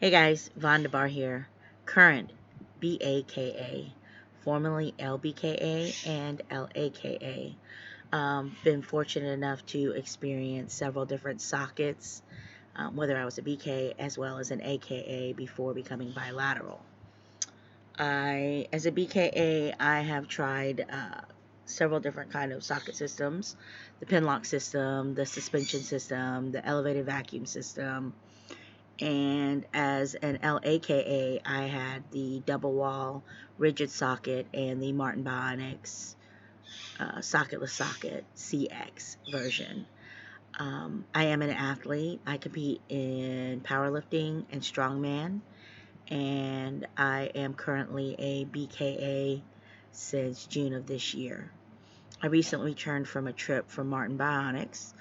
Hey guys, Vondabar here. Current BAKA, formerly LBKA and LAKA. Been fortunate enough to experience several different sockets, whether I was a BK as well as an AKA before becoming bilateral. As a BKA, I have tried several different kind of socket systems, the pin lock system, the suspension system, the elevated vacuum system. And as an LAKA, I had the double wall rigid socket and the Martin Bionics socketless socket CX version. I am an athlete. I compete in powerlifting and strongman, and I am currently a BKA since June of this year. I recently returned from a trip from Martin Bionics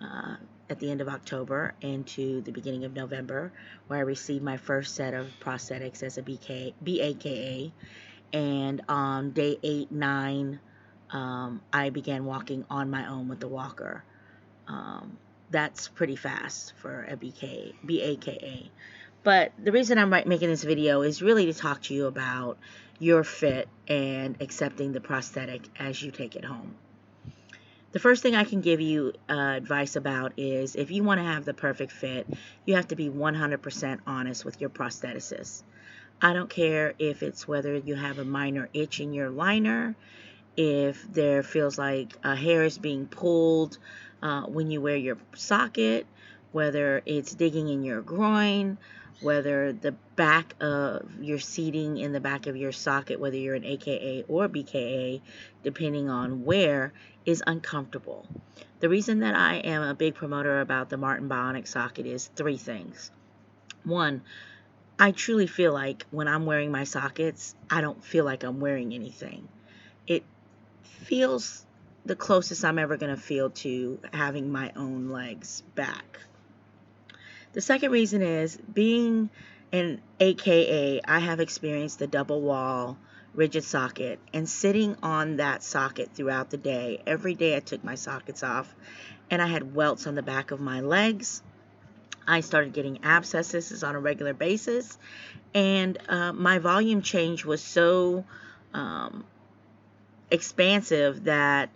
uh, at the end of October into the beginning of November, where I received my first set of prosthetics as a BAKA. And on day 8, 9, I began walking on my own with the walker. That's pretty fast for a BAKA. But the reason I'm making this video is really to talk to you about your fit and accepting the prosthetic as you take it home. The first thing I can give you advice about is if you want to have the perfect fit, you have to be 100% honest with your prosthetist. I don't care if it's whether you have a minor itch in your liner, if there feels like a hair is being pulled when you wear your socket, whether it's digging in your groin, whether the back of your seating in the back of your socket, whether you're an AKA or BKA, depending on where, is uncomfortable. The reason that I am a big promoter about the Martin Bionic socket is three things. One, I truly feel like when I'm wearing my sockets, I don't feel like I'm wearing anything. It feels the closest I'm ever going to feel to having my own legs back. The second reason is being an AKA, I have experienced the double wall rigid socket and sitting on that socket throughout the day. Every day I took my sockets off and I had welts on the back of my legs. I started getting abscesses on a regular basis, and my volume change was so expansive that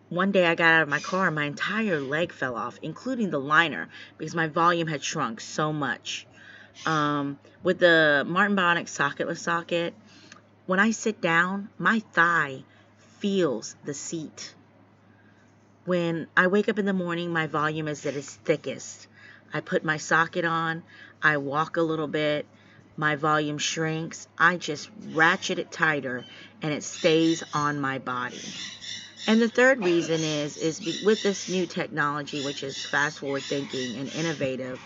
one day I got out of my car and my entire leg fell off, including the liner, because my volume had shrunk so much. With the Martin Bionic socketless socket, when I sit down, my thigh feels the seat. When I wake up in the morning, my volume is at its thickest. I put my socket on, I walk a little bit, my volume shrinks, I just ratchet it tighter, and it stays on my body. And the third reason is with this new technology, which is fast forward thinking and innovative,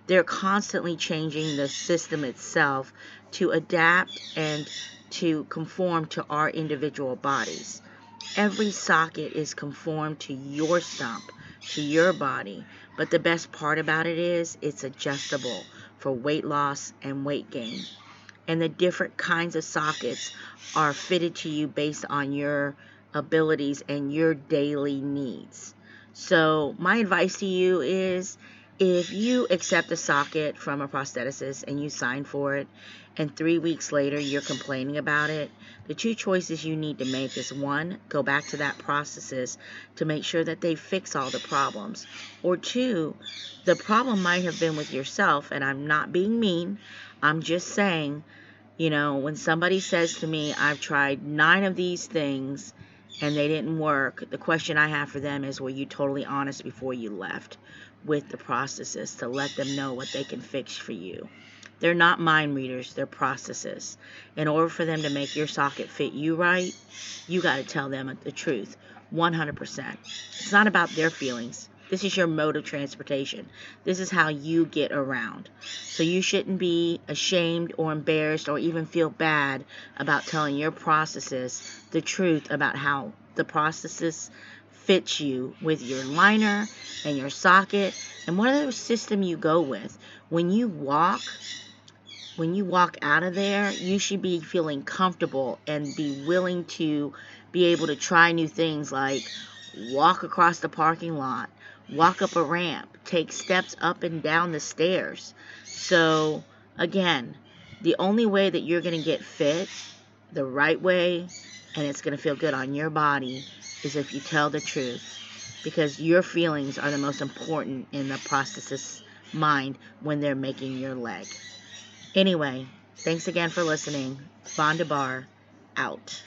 they're constantly changing the system itself to adapt and to conform to our individual bodies. Every socket is conformed to your stump, to your body. But the best part about it is it's adjustable for weight loss and weight gain. And the different kinds of sockets are fitted to you based on your abilities and your daily needs. So my advice to you is if you accept a socket from a prosthetist and you sign for it and 3 weeks later you're complaining about it, the two choices you need to make is one, go back to that prosthetist to make sure that they fix all the problems, or two, the problem might have been with yourself, and I'm not being mean, I'm just saying, when somebody says to me, I've tried 9 of these things and they didn't work, the question I have for them is, were you totally honest before you left with the prosthetist to let them know what they can fix for you? They're not mind readers, they're prosthetists. In order for them to make your socket fit you right, you got to tell them the truth, 100%. It's not about their feelings. This is your mode of transportation. This is how you get around. So you shouldn't be ashamed or embarrassed or even feel bad about telling your prosthetist the truth about how the prosthetist fits you with your liner and your socket and whatever system you go with. When you walk out of there, you should be feeling comfortable and be willing to be able to try new things like walk across the parking lot, walk up a ramp, take steps up and down the stairs. So Again, the only way that you're going to get fit the right way and it's going to feel good on your body is if you tell the truth, because your feelings are the most important in the prosthetist's mind when they're making your leg. Anyway, thanks again for listening. Vonda Bar, out.